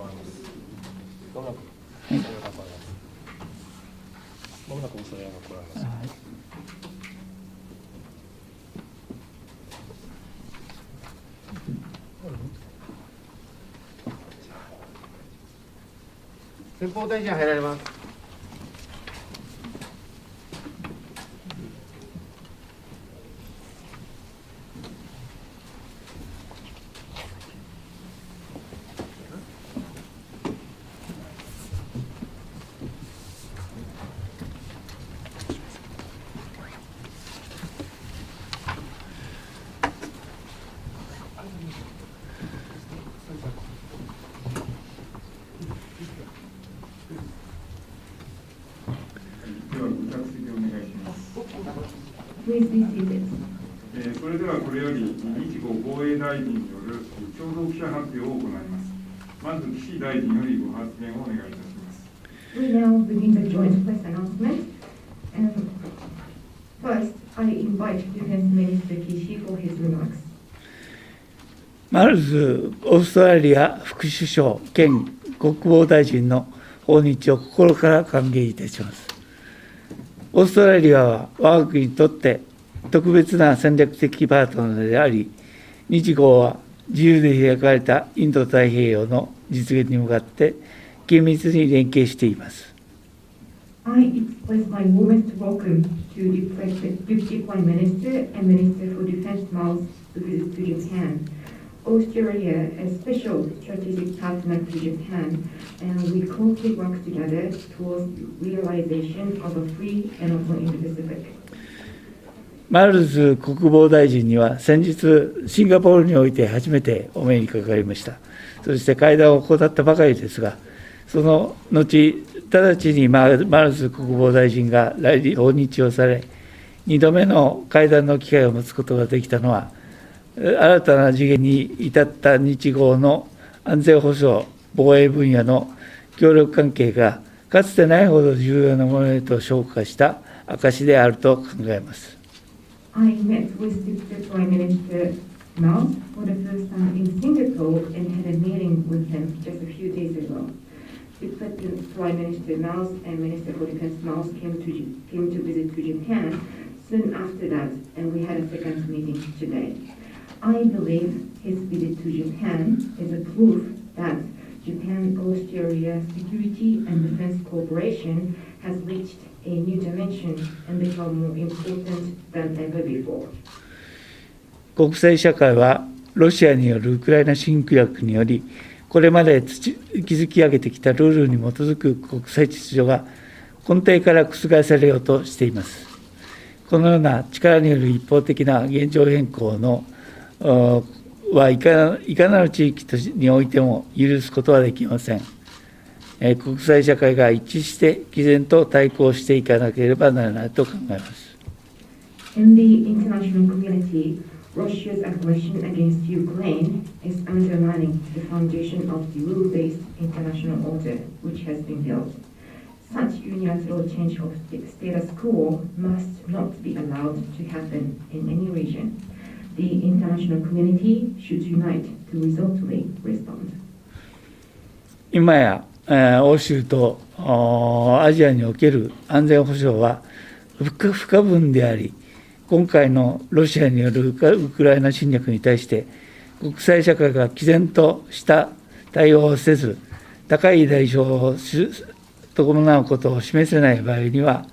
まもなくおそれが来られます。先方大臣入られます。それではこれより日豪防衛大臣による共同記者発表を行います。まず岸大臣よりご発言をお願いいたします。We now begin the joint press announcement. First, I invite Defense Minister Kishi for his remarks. まずオーストラリア副首相兼国防大臣の訪日を心から歓迎いたします。オーストラリアは我が国にとって特別な戦略的パートナーであり、日豪は自由で開かれたインド太平洋の実現に向かって緊密に連携しています。I express my warmest welcome to Deputy Prime Minister and Minister for Defense Miles visit to Japan. Australia is a special strategic partner to Japan, and we closely work together towards realization of a free and open Indo-Pacific. マルズ国防大臣には先日シンガポールにおいて初めてお目にかかりました。そして会談を行ったばかりですが、その後直ちにマルズ国防大臣が訪日をされ、2度目の会談の機会を持つことができたのは、新たな次元に至った日豪の安全保障、防衛分野の協力関係がかつてないほど重要なものへと昇華した証であると考えます。I met with Deputy Prime Minister Miles for the first time in Singapore and had a meeting with him just a few days ago. Deputy Prime Minister Miles and Minister for Defense Miles came to visit to Japan soon after that, and we had a second meeting today. I believe his visit to Japan is a proof that Japan-Australia security and defense cooperation has reached a new dimension and become more important than ever before. 国際社会はロシアによるウクライナ侵略により、これまで築き上げてきたルールに基づく国際秩序が根底から覆されようとしています。このような力による一方的な現状変更のはいかなる地域においても許すことはできません。国際社会が一致して毅然と対抗していかなければならないと考えます。In the international community, Russia's aggression against Ukraine is undermining the foundation of the rule-based international order which has been built. Such unilateral change of status quo must not be allowed to happen in any region. The international community should unite to resolutely respond. 今や欧州とアジアにおける安全保障は不可分であり、今回のロシアによるウクライナ侵略に対して国際社会が毅然とした対応をせず、高い代償を伴うことを示せない場合には、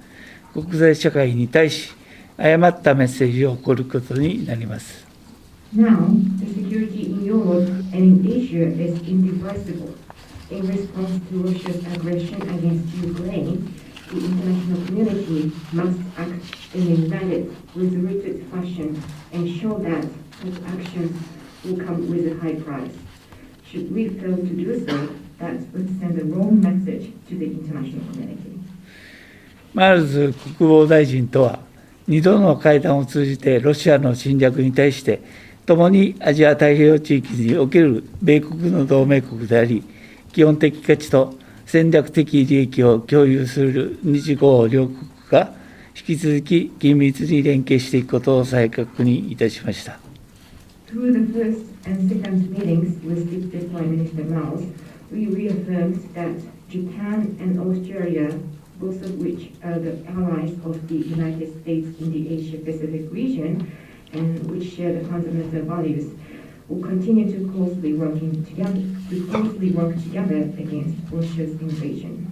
国際社会に対し誤ったメッセージを送ることになります。Now, the security in Europe and in Asia is indivisible. In response to Russia's aggression against Ukraine, the international community must act in a united, resolute fashion and show that such actions will come with a high price. Should we fail to do so, that would send the wrong message to the international community. マルズ国防大臣とは、2度の会談を通じてロシアの侵略に対して、共にアジア太平洋地域における米国の同盟国であり、基本的価値と戦略的利益を共有する日豪両国が引き続き緊密に連携していくことを再確認いたしました。Through the first and second meetings with Deputy Prime Minister Miles, we reaffirmed that Japan and Australia, both of which are the allies of the United States in the Asia-Pacific region, and which share the fundamental values, will continue to closely work together against Russia's invasion.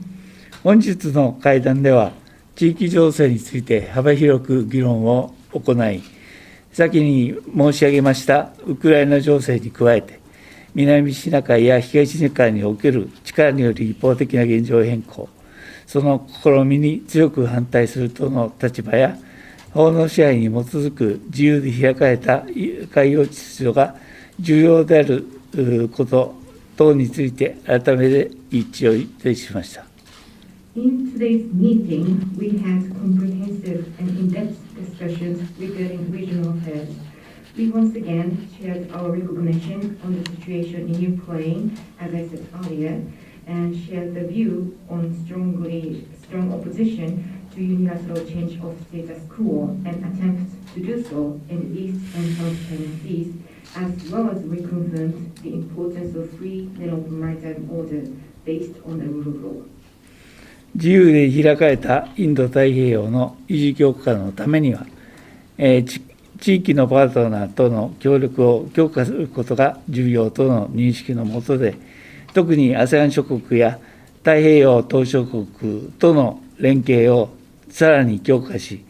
本日の会談では、地域情勢について幅広く議論を行い、先に申し上げましたウクライナ情勢に加えて、南シナ海や東シナ海における力による一方的な現状変更、その試みに強く反対するとの立場や、法の支配に基づく自由で開かれた海洋秩序が重要であること等について改めて一致をいたしました。In today's meeting, we had comprehensive and in-depth discussions regarding regional affairs. We once again shared our recognition on the situation in Ukraine, as I said earlier, and shared the view on strong opposition to unilateral change of status quo and attempts to do so in the East and South China Seas, as well as reconfirmed the importance of free and open maritime order based on the rule of law. 自由で開かれたインド太平洋の維持強化のためには、地域のパートナーとの協力を強化することが重要との認識の下で、特に ASEAN 諸国や太平洋島しょ国との連携をさらに強化し、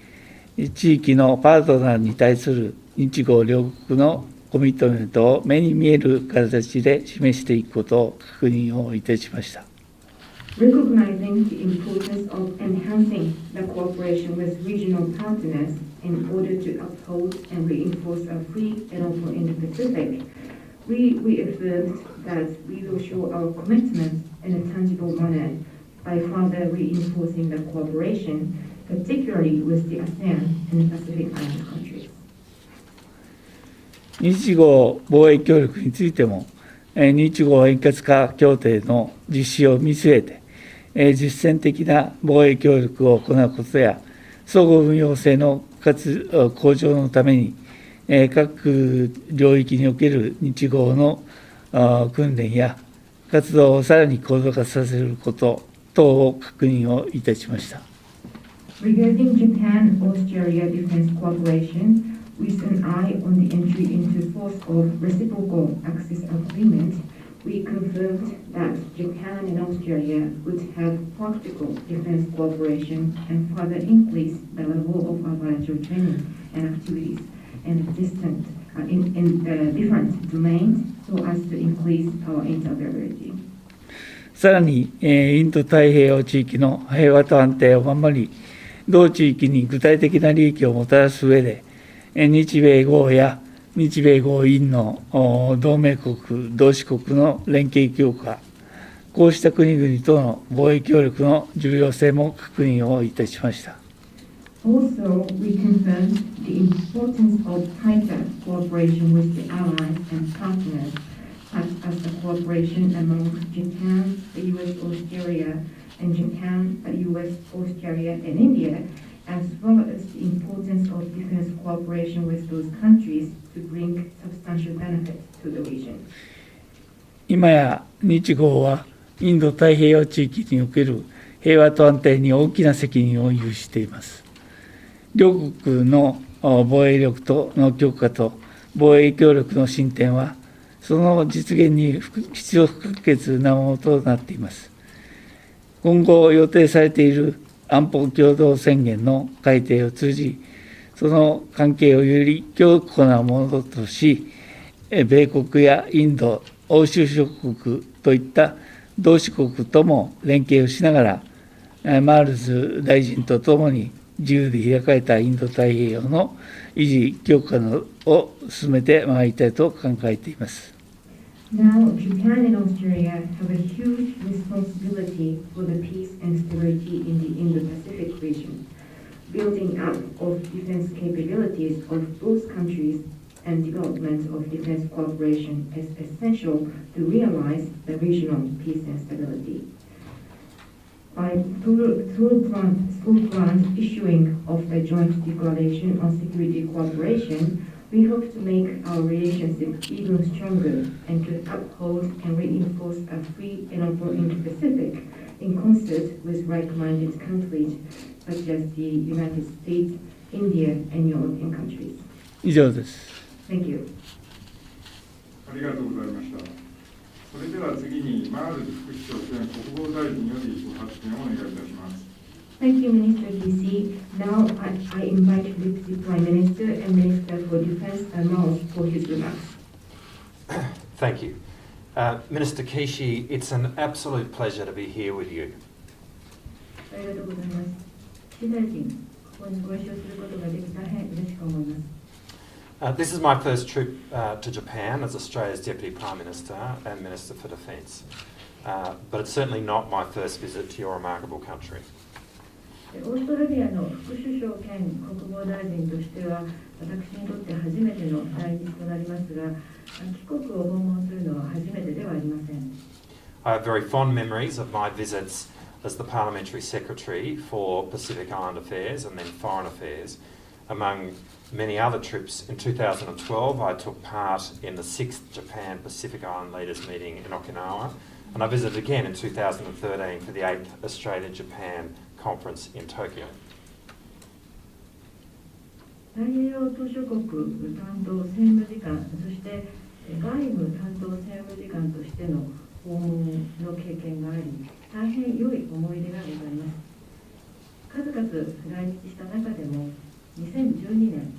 地域のパートナーに対する日豪両国のコミットメントを目に見える形で示していくことを確認をいたしました。Recognizing the importance of enhancing the cooperation with regional partners in order to uphold and reinforce a free and open Indo-Pacific, we reaffirmed that we will show our commitment in a tangible manner by further reinforcing the cooperation, particularly with the ASEAN and Pacific Island countries. 日豪貿易協力についても、日豪円滑化協定の実施を見据えて、実践的な貿易協力を行うことや、相互運用性の向上のために、各領域における日豪の訓練や活動をさらに高度化させること等を確認をいたしました。Regarding Japan-Australia defense cooperation, with an eye on the entry into force of reciprocal access agreement, we confirmed that Japan and Australia would have practical defense cooperation and further increase the level of bilateral training and activities in different domains so as to increase our interoperability. さらに、インド太平洋地域の平和と安定を守り、同地域に具体的な利益をもたらす上で、日米豪や日米豪印の同盟国、同志国の連携強化、こうした国々との貿易協力の重要性も確認をいたしました。Also, we confirmed the importance of tighter cooperation with the allies and partners, such as the cooperation among Japan, the US, Australia, and Japan, the US, Australia, and India, as well as the importance of defense cooperation with those countries to bring substantial benefit to the region. 今や日豪はインド太平洋地域における平和と安定に大きな責任を有しています。両国の防衛力との強化と防衛協力の進展は、その実現に必要不可欠なものとなっています。今後予定されている安保共同宣言の改定を通じ、その関係をより強固なものとし、米国やインド、欧州諸国といった同志国とも連携をしながら、マールズ大臣とともに自由で開かれたインド太平洋の維持強化を進めてまいりたいと考えています。Now, Japan and Australia have a huge responsibility for the peace and stability in the Indo-Pacific region. Building up of defense capabilities of both countries and development of defense cooperation is essential to realize the regional peace and stability. By through planned issuing of the joint declaration on security cooperation, We hope to make our relationship even stronger and to uphold and reinforce a free and open Indo-Pacific in concert with like-minded countries such as the United States, India, and European countries. 以上です。Thank you. ありがとうございました。それでは次にマールズ副首相兼国防大臣よりご発言をお願いいたします。Thank you, Minister DC. Now I invite Deputy Prime Minister and Minister for Defense Miles for his remarks. Thank you. Minister Kishi, it's an absolute pleasure to be here with you. ありがとうございます。岸大臣、ここにご一緒することができ大変嬉しく思います。This is my first trip to Japan as Australia's Deputy Prime Minister and Minister for Defence. But it's certainly not my first visit to your remarkable country. オーストラリアの副首相兼国防大臣としては、私にとって初めての来日となりますが、帰国を訪問するのは初めてではありません。I have very fond memories of my visits as the Parliamentary Secretary for Pacific Island Affairs and then Foreign Affairs. Among many other trips, in 2012 I took part in the 6th Japan Pacific Island Leaders Meeting in Okinawa, and I visited again in 2013 for the 8th Australia-Japan Conference in Tokyo. 太平洋島しょ国担当政務次官、そして外務担当政務次官としての訪問の経験があり、大変良い思い出がございます。数々来日した中でも、2012年、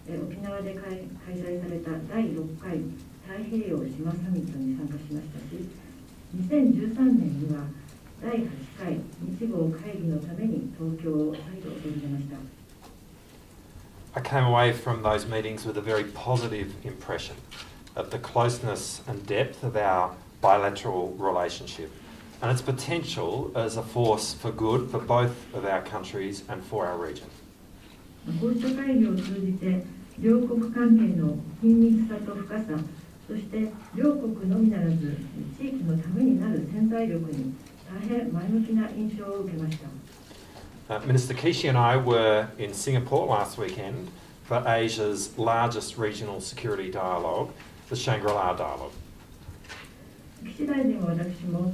沖縄で開催された第6回太平洋島サミットに参加しましたし、2013年には第8回日豪会議のために東京を再度訪れました。I came away from those meetings with a very positive impression of the closeness and depth of our bilateral relationship and its potential as a force for good for both of our countries and for our region. こうした会議を通じて、両国関係の緊密さと深さ、そして両国のみならず地域のためになる潜在力に大変前向きな印象を受けました。Minister Kishi and I were in Singapore last weekend for Asia's largest regional security dialogue, the Shangri-La Dialogue. 岸大臣は私も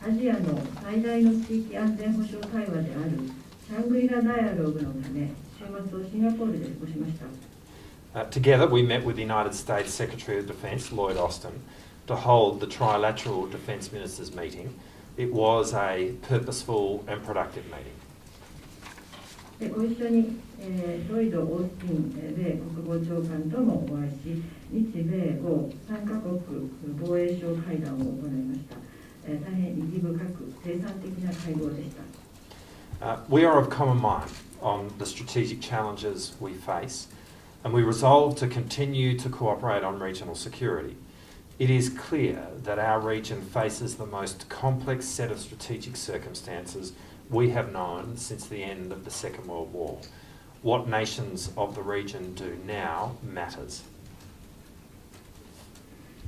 アジアの最大の地域安全保障対話であるシャングリラダイアローグのため週末をシンガポールで過ごしました。Together we met with the United States Secretary of Defence, Lloyd Austin, to hold the trilateral defence ministers meeting. It was a purposeful and productive meeting. ご一緒に、ロイド・オースティン米国防長官ともお会いし、日米豪3カ国防衛相会談を行いました。大変意義深く生産的な会合でした。We are of common mind on the strategic challenges we face, and we resolve to continue to cooperate on regional security. It is clear that our region faces the most complex set of strategic circumstances we have known since the end of the Second World War. What nations of the region do now matters.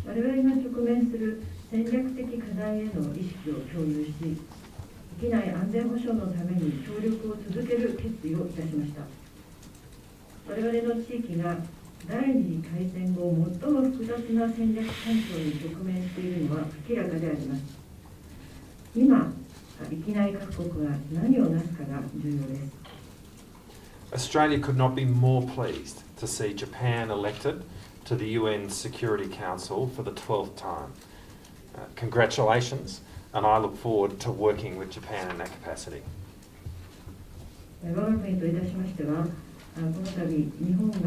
我々が直面する戦略的課題への意識を共有し、域内安全保障のために協力を続ける決意をいたしました。我々の地域が第二次大戦後最も複雑な戦略環境に直面しているのは明らかであります。今、域内各国が何をなすかが重要です。Australia could not be more pleased to see Japan elected to the UN Security Council for the 12th time. Congratulations, and I look forward to working with Japan in that capacity. 我が国といたしましては、この度、日本が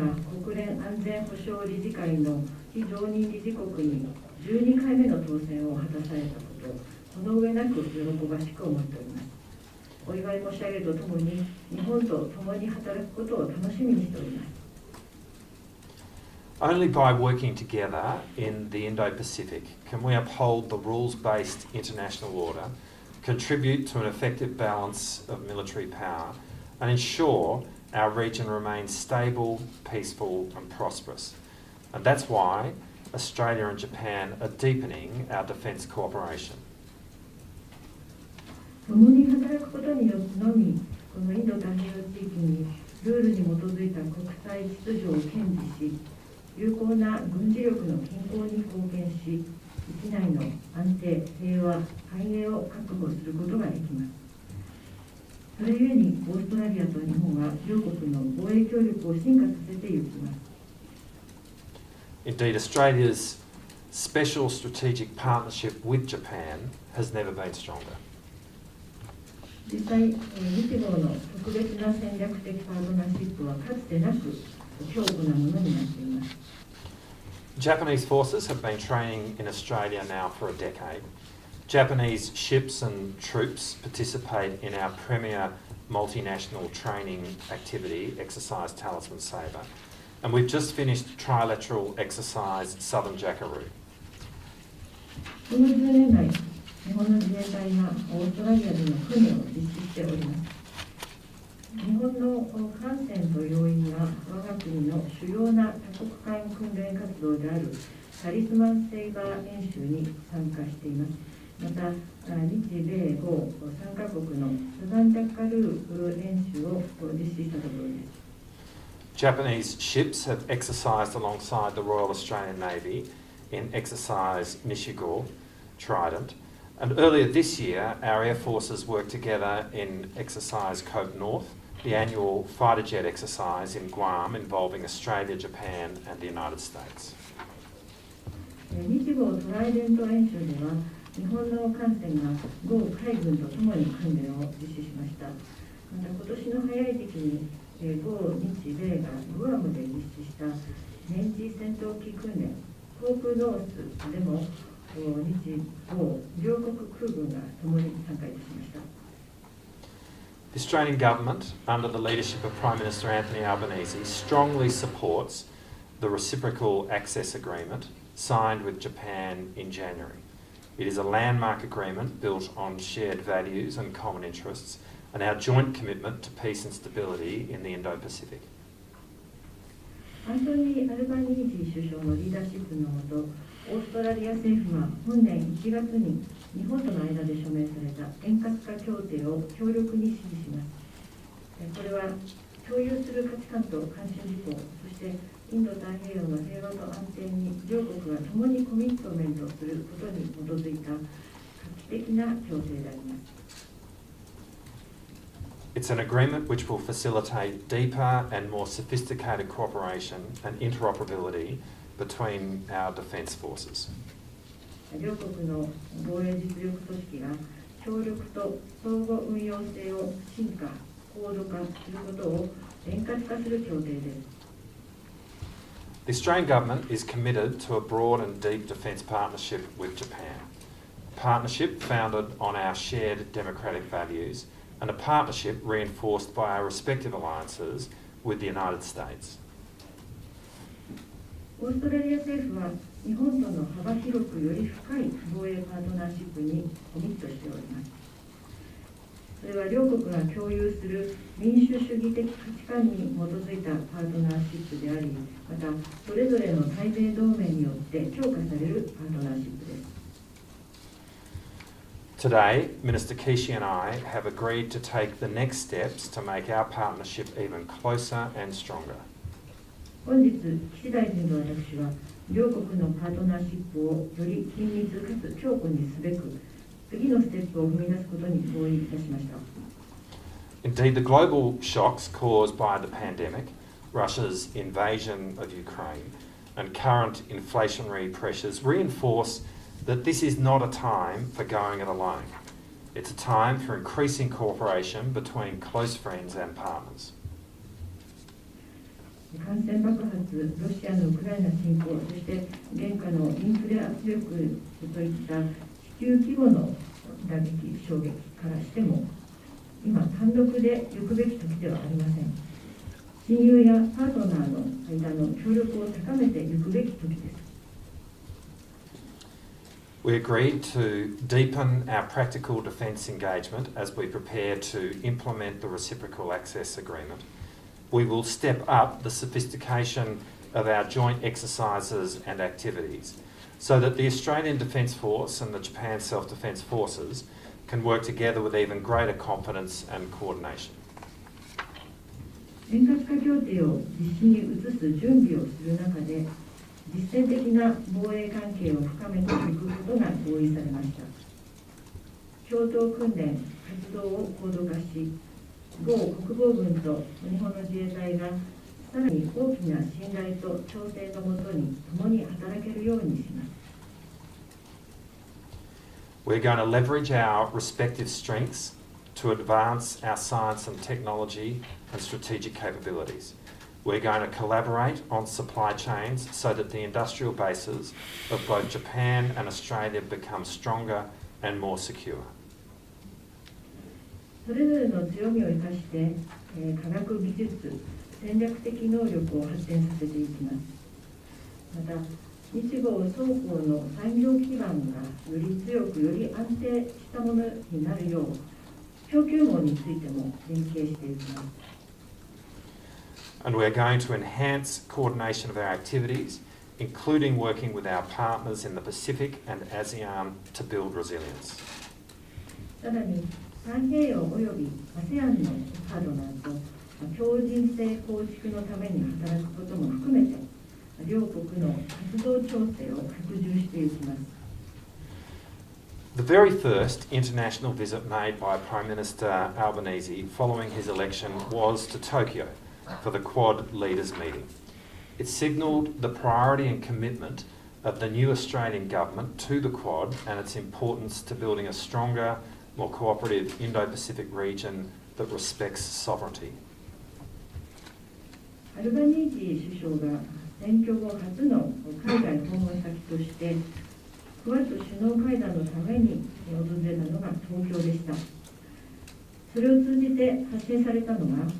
国連安全保障理事会の非常任理事国に12回目の当選を果たされたことを、その上なく喜ばしく思っております。お祝い申し上げるとともに、日本と共に働くことを楽しみにしております。Only by working together in the Indo-Pacific can we uphold the rules-based international order, contribute to an effective balance of military power, and ensure our region remains stable, peaceful, and prosperous. And that's why Australia and Japan are deepening our defence cooperation. 共に働くことによってのみ、このインド太平洋地域にルールに基づいた国際秩序を堅持し、有効な軍事力の均衡に貢献し、域内の安定、平和、繁栄を確保することができます。それゆえに、オーストラリアと日本は両国の防衛協力を進化させていきます。Indeed, Australia's special strategic partnership with Japan has never been stronger. 実際、日豪の特別な戦略的パートナーシップはかつてなく強固なものになっています。Japanese forces have been training in Australia now for a decade. Japanese ships and troops participate in our premier multinational training activity, Exercise Talisman Sabre, and we've just finished trilateral exercise Southern Jackaroo. この10年来、日本の自衛隊がオーストラリアでの訓練を実施しております。日本の艦船と要員が我が国の主要な多国間訓練活動であるタリスマンセイバー演習に参加しています。また、日米豪3カ国のサザンジャッカルー演習を実施したところです。Japanese ships have exercised alongside the Royal Australian Navy in exercise Nishigo, Trident, and earlier this year our air forces worked together in exercise Cope North, the annual fighter jet exercise in Guam involving Australia, Japan and the United States. 日豪トライデント演習では日本の艦船が豪海軍とともに訓練を実施しました。また今年の早い時期に豪日米がグアムで実施した年次戦闘機訓練ホープノースでも日豪両国空軍がともに参加いたしました。The Australian government, under the leadership of Prime Minister Anthony Albanese, strongly supports the reciprocal access agreement signed with Japan in January. It is a landmark agreement built on shared values and common interests, and our joint commitment to peace and stability in the Indo-Pacific. アントニー・アルバニージー首相のリーダーシップの下、オーストラリア政府は本年1月に日本との間で署名された円滑化協定を強力に支持します。これは共有する価値観と関心事項、そしてインド太平洋の平和と安定に両国が共にコミットメントすることに基づいた画期的な協定であります。It's an agreement which will facilitate deeper and more sophisticated cooperation and interoperability between our defence forces. 両国の防衛実力組織が協力と相互運用性を進化、高度化することを円滑化する協定です。The Australian government is committed to a broad and deep defence partnership with Japan. A partnership founded on our shared democratic values and a partnership reinforced by our respective alliances with the United States. オーストラリア政府は日本との幅広くより深い防衛パートナーシップにコミットしております。それは両国が共有する民主主義的価値観に基づいたパートナーシップであり、またそれぞれの対米同盟によって強化されるパートナーシップです。Today, Minister Kishi and I have agreed to take the next steps to make our partnership even closer and stronger. 本日、岸大臣と私は両国のパートナーシップをより緊密かつ強固にすべく次のステップを踏み出すことに合意いたしました。Indeed, the global shocks caused by the pandemic, Russia's invasion of Ukraine, and current inflationary pressures reinforce that this is not a time for going it alone. It's a time for increasing cooperation between close friends and partners. 感染爆発、ロシアのウクライナ侵攻、そして現下のインフレ圧力といった地球規模の打撃、衝撃からしても、今単独で行くべき時ではありません。親友やパートナーの間の協力を高めていくべき時です。We agreed to deepen our practical defence engagement as we prepare to implement the reciprocal access agreement. We will step up the sophistication of our joint exercises and activities so that the Australian Defence Force and the Japan Self-Defence Forces can work together with even greater confidence and coordination. 円滑化協定を実施に移す準備をする中で、実践的な防衛関係を深めていくことが合意されました。共同訓練、活動を高度化し、某国防軍と日本の自衛隊がさらに大きな信頼と調整のもとに共に働けるようにします。We're going to leverage our respective strengths to advance our science and technology and strategic capabilities. We're going to collaborate on supply chains so that the industrial bases of both Japan and Australia become stronger and more secure. それぞれの強みを生かして、科学技術、戦略的能力を発展させていきます。また、日豪双方の産業基盤がより強く、より安定したものになるよう、供給網についても連携していきます。And we're going to enhance coordination of our activities, including working with our partners in the Pacific and ASEAN to build resilience. さらに、太平洋および ASEAN のパートナーと強靭性構築のために働くことも含めて、両国の活動調整を拡充していきます。The very first international visit made by Prime Minister Albanese following his election was to Tokyo for the Quad leaders meeting. It signalled the priority and commitment of the new Australian government to the Quad and its importance to building a stronger, more cooperative Indo-Pacific region that respects sovereignty. アルバニージー首相が選挙後初の海外訪問先としてクワッド首脳会談のために訪れたのが東京でした。それを通じて発信されたのが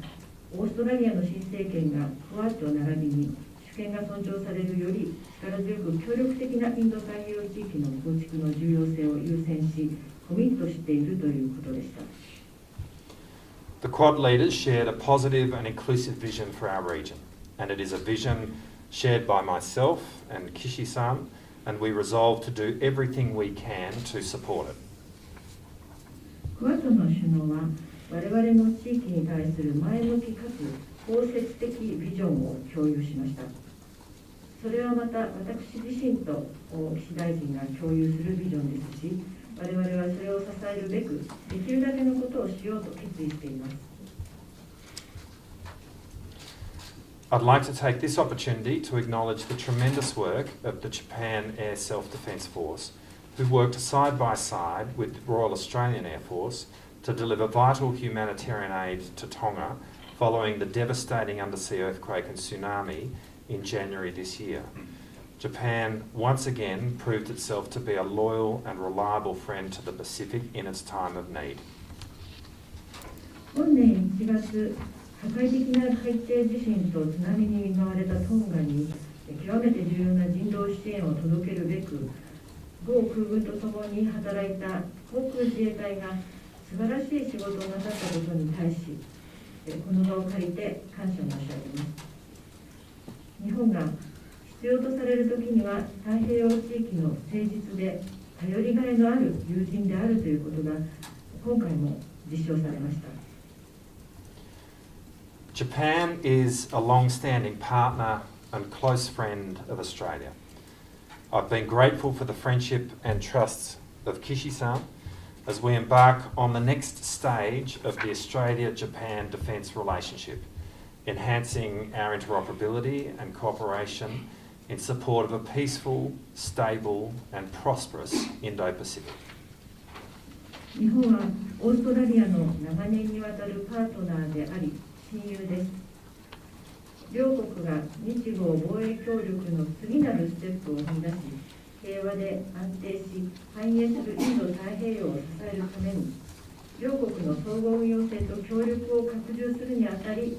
オーストラリアの新政権がクワッド並びに主権が尊重されるより力強く協力的なインド太平洋地域の構築の重要性を優先しコミットしているということでした。The Quad leaders shared a positive and inclusive vision for our region, and it is a vision shared by myself and Kishi-san, and we resolve to do everything we can to support it. クワッドの首脳は我々の地域に対する前向きかつ包摂的ビジョンを共有しました。それはまた私自身と岸大臣が共有するビジョンですし、我々はそれを支えるべくできるだけのことをしようと決意しています。I'd like to take this opportunity to acknowledge the tremendous work of the Japan Air Self-Defence Force, who worked side by side with the Royal Australian Air Force to deliver vital humanitarian aid to Tonga following the devastating undersea earthquake and tsunami in January this year. Japan once again proved itself to be a loyal and reliable friend to the Pacific in its time of need. 本年1月、破壊的な海底地震と津波に見舞われたトンガに極めて重要な人道支援を届けるべく、豪空軍とともに働いた航空自衛隊が素晴らしい仕事をなさったことに対し、この場を借りて感謝申し上げます。日本が必要とされるときには太平洋地域の誠実で頼りがいのある友人であるということが今回も実証されました。Japan is a long-standing partner and close friend of Australia. I've been grateful for the friendship and trust of Kishi-san as we embark on the next stage of the Australia-Japan defence relationship, enhancing our interoperability and cooperation in support of a peaceful, stable and prosperous Indo-Pacific. 日本はオーストラリアの長年にわたるパートナーであり親友です。両国が日豪防衛協力の次なるステップを踏み出し、平和で安定し繁栄するインド太平洋を支えるために、両国の相互運用性と協力を拡充するにあたり、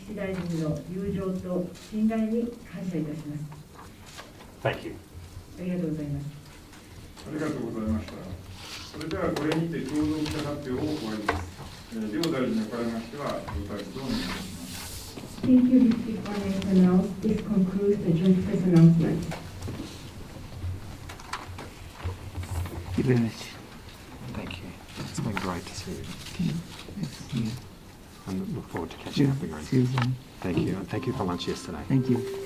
岸大臣の友情と信頼に感謝いたします。Thank you. ありがとうございます。ありがとうございました。それではこれにて共同記者発表を終わります。両大臣におかれましては、ご退出をお願いします。Thank you, District Finance. This concludes the joint press announcement. Thank you very much. Thank you. It's been great to see you. Yes. And look forward to catching up again. See you soon. Thank you. Thank you for lunch yesterday. Thank you.